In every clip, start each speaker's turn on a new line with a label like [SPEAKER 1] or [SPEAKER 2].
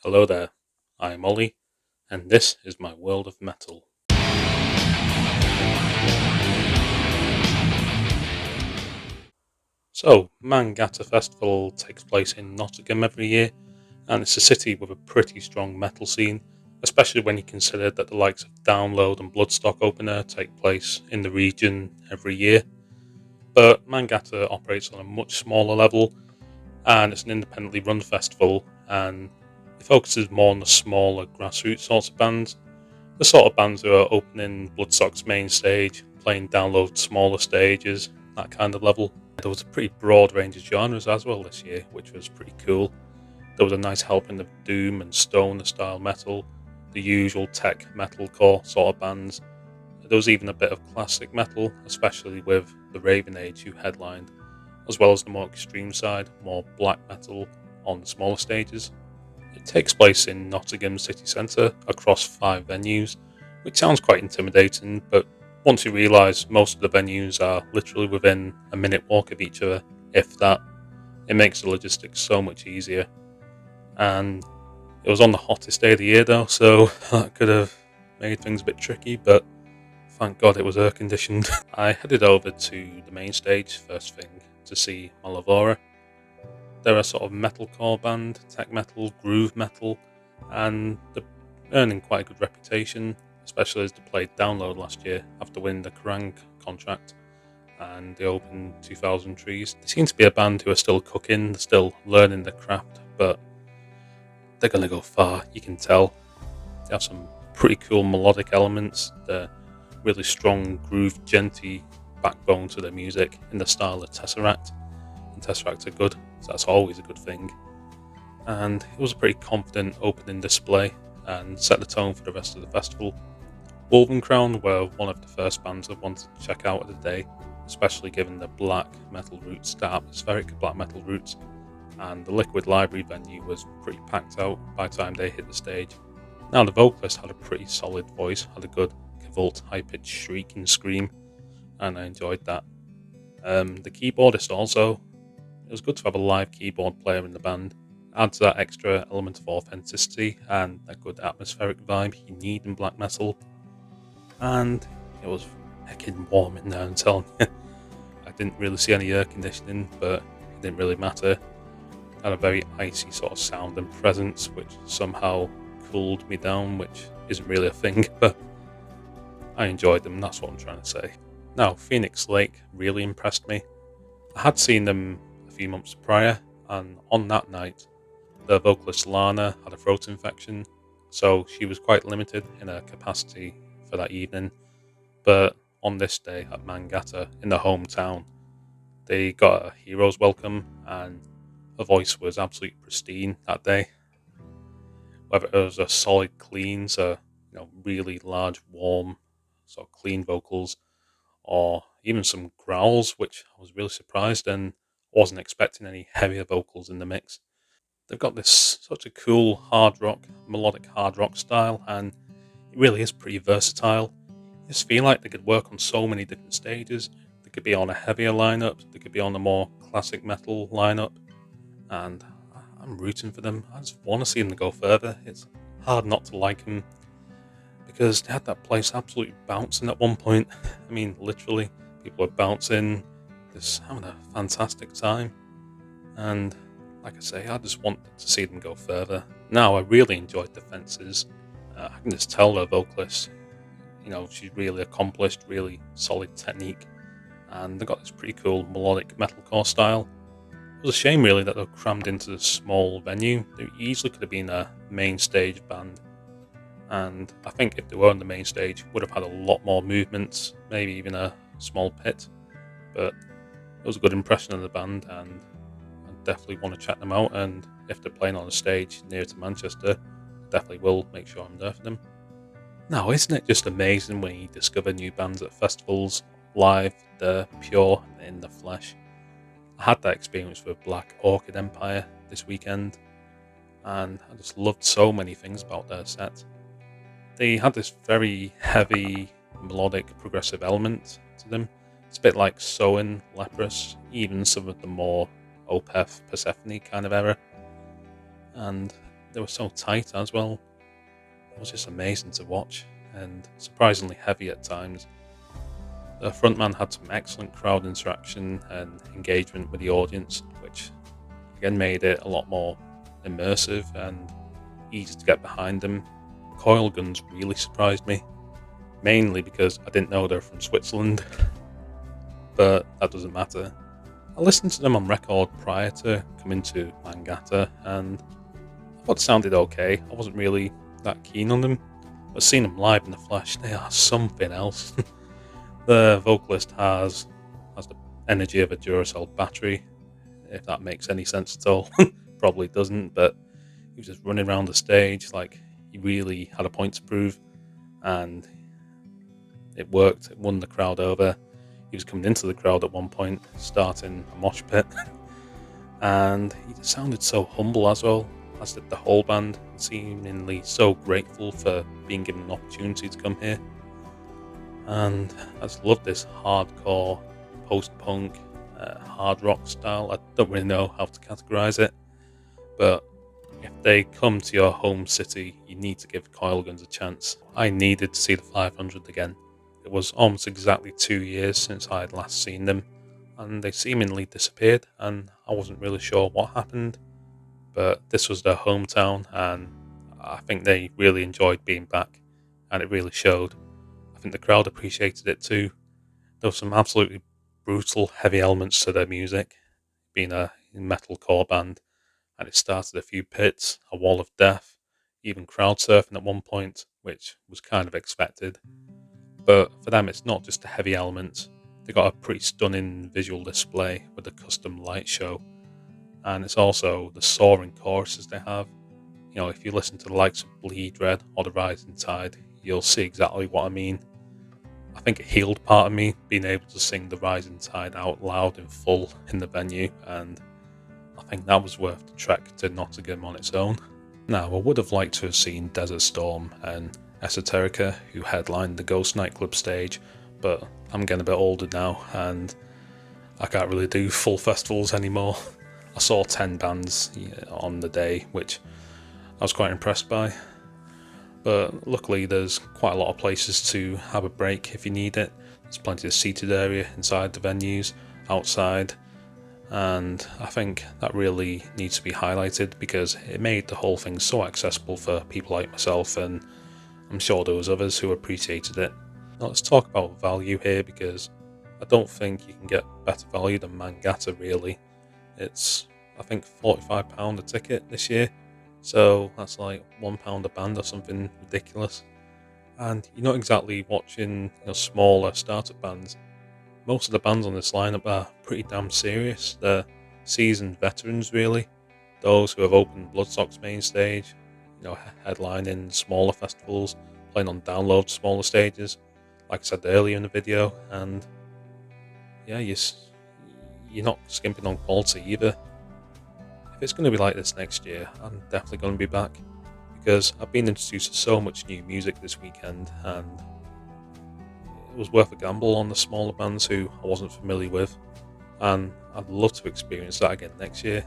[SPEAKER 1] Hello there, I'm Ollie, and this is my world of metal. So, Mangata Festival takes place in Nottingham every year, and it's a city with a pretty strong metal scene, especially when you consider that the likes of Download and Bloodstock Opener take place in the region every year. But Mangata operates on a much smaller level, and it's an independently run festival, and it focuses more on the smaller grassroots sorts of bands. The sort of bands who are opening Bloodstock's main stage, playing Download smaller stages, that kind of level. There was a pretty broad range of genres as well this year, which was pretty cool. There was a nice helping of doom and stoner style metal, the usual tech metalcore sort of bands. There was even a bit of classic metal, especially with the Raven Age who headlined, as well as the more extreme side, more black metal on the smaller stages. It takes place in Nottingham city centre across 5 venues, which sounds quite intimidating, but once you realise most of the venues are literally within a minute walk of each other, if that, it makes the logistics so much easier. And it was on the hottest day of the year though, so that could have made things a bit tricky, but thank God it was air conditioned. I headed over to the main stage first thing to see Malavora. They're a sort of metalcore band, tech metal, groove metal, and they're earning quite a good reputation, especially as they played Download last year after winning the Kerrang contract and the Open 2000 Trees. They seem to be a band who are still cooking, they're still learning the craft, but they're going to go far, you can tell. They have some pretty cool melodic elements, they're really strong, groove, genty backbone to their music in the style of Tesseract. And Tesseract are good, so that's always a good thing. And it was a pretty confident opening display and set the tone for the rest of the festival. Wolven Crown were one of the first bands I wanted to check out of the day, especially given the black metal roots, the atmospheric black metal roots, and the Liquid Library venue was pretty packed out by the time they hit the stage. Now the vocalist had a pretty solid voice, had a good Gavolt high-pitched shrieking scream, and I enjoyed that. The keyboardist also, it was good to have a live keyboard player in the band. Adds that extra element of authenticity and a good atmospheric vibe you need in black metal. And it was heckin' warm in there, I'm telling you. I didn't really see any air conditioning, but it didn't really matter. It had a very icy sort of sound and presence, which somehow cooled me down, which isn't really a thing, but I enjoyed them, that's what I'm trying to say. Now, Phoenix Lake really impressed me. I had seen them a few months prior, and on that night, the vocalist Lana had a throat infection, so she was quite limited in her capacity for that evening. But on this day at Mangata in the hometown, they got a hero's welcome, and her voice was absolutely pristine that day. Whether it was a solid clean, so really large, warm, sort of clean vocals, or even some growls, which I was really surprised and wasn't expecting any heavier vocals in the mix. They've got this such a cool hard rock, melodic hard rock style, and it really is pretty versatile. I just feel like they could work on so many different stages. They could be on a heavier lineup, they could be on a more classic metal lineup, and I'm rooting for them. I just want to see them go further. It's hard not to like them because they had that place absolutely bouncing at one point. I mean, literally, people are bouncing, just having a fantastic time. And like I say, I just want to see them go further. Now, I really enjoyed the Fences. I can just tell the vocalist, she's really accomplished, really solid technique, and they got this pretty cool melodic metalcore style. It was a shame, really, that they were crammed into this small venue. They easily could have been a main stage band, and I think if they were on the main stage, would have had a lot more movements, maybe even a small pit. But it was a good impression of the band, and I definitely want to check them out. And if they're playing on a stage near to Manchester, definitely will make sure I'm there for them. Now, isn't it just amazing when you discover new bands at festivals, live, they're pure and in the flesh? I had that experience with Black Orchid Empire this weekend, and I just loved so many things about their set. They had this very heavy, melodic, progressive element to them. It's a bit like Soin, Leprous, even some of the more Opeth, Persephone kind of era. And they were so tight as well. It was just amazing to watch and surprisingly heavy at times. The frontman had some excellent crowd interaction and engagement with the audience, which again made it a lot more immersive and easy to get behind them. Coil guns really surprised me, mainly because I didn't know they're from Switzerland, but that doesn't matter. I listened to them on record prior to coming to Mangata, and I thought it sounded okay. I wasn't really that keen on them, but seeing them live in the flesh, they are something else. The vocalist has the energy of a Duracell battery, if that makes any sense at all. Probably doesn't, but he was just running around the stage like he really had a point to prove, and it worked. It won the crowd over. He was coming into the crowd at one point, starting a mosh pit, and he just sounded so humble as well, as did the whole band, seemingly so grateful for being given an opportunity to come here. And I just love this hardcore, post-punk, hard rock style. I don't really know how to categorize it, but if they come to your home city, you need to give Coil Guns a chance. I needed to see the 500 again. It was almost exactly 2 years since I had last seen them, and they seemingly disappeared, and I wasn't really sure what happened. But this was their hometown, and I think they really enjoyed being back, and it really showed. I think the crowd appreciated it too. There were some absolutely brutal, heavy elements to their music, being a metalcore band, and it started a few pits, a wall of death, even crowd surfing at one point, which was kind of expected. But for them, it's not just the heavy elements. They got a pretty stunning visual display with a custom light show, and it's also the soaring choruses they have. You know, if you listen to the likes of Bleed Red or The Rising Tide, you'll see exactly what I mean. I think it healed part of me being able to sing The Rising Tide out loud in full in the venue, and I think that was worth the trek to Nottingham on its own. Now, I would have liked to have seen Desert Storm and Esoterica, who headlined the Ghost nightclub stage, but I'm getting a bit older now and I can't really do full festivals anymore. I saw 10 bands on the day, which I was quite impressed by. But luckily, there's quite a lot of places to have a break if you need it. There's plenty of seated area inside the venues, outside, and I think that really needs to be highlighted because it made the whole thing so accessible for people like myself, and I'm sure there was others who appreciated it. Now let's talk about value here because I don't think you can get better value than Mangata really. It's I think £45 a ticket this year, so that's like £1 a band or something ridiculous. And you're not exactly watching smaller startup bands. Most of the bands on this lineup are pretty damn serious. They're seasoned veterans, really. Those who have opened Bloodstock's main stage, headlining smaller festivals, playing on download smaller stages, like I said earlier in the video. And yeah, you're not skimping on quality either. If it's going to be like this next year, I'm definitely going to be back because I've been introduced to so much new music this weekend, and it was worth a gamble on the smaller bands who I wasn't familiar with, and I'd love to experience that again next year.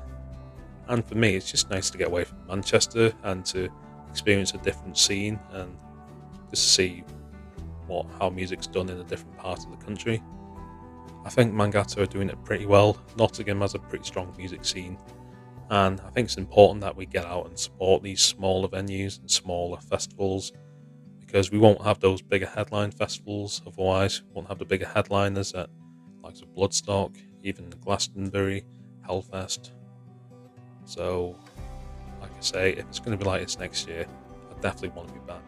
[SPEAKER 1] And for me, it's just nice to get away from Manchester and to experience a different scene and just to see how music's done in a different part of the country. I think Mangata are doing it pretty well. Nottingham has a pretty strong music scene, and I think it's important that we get out and support these smaller venues and smaller festivals because we won't have those bigger headline festivals otherwise. We won't have the bigger headliners at likes of Bloodstock, even Glastonbury, Hellfest. So, like I say, if it's going to be like this next year, I definitely want to be back.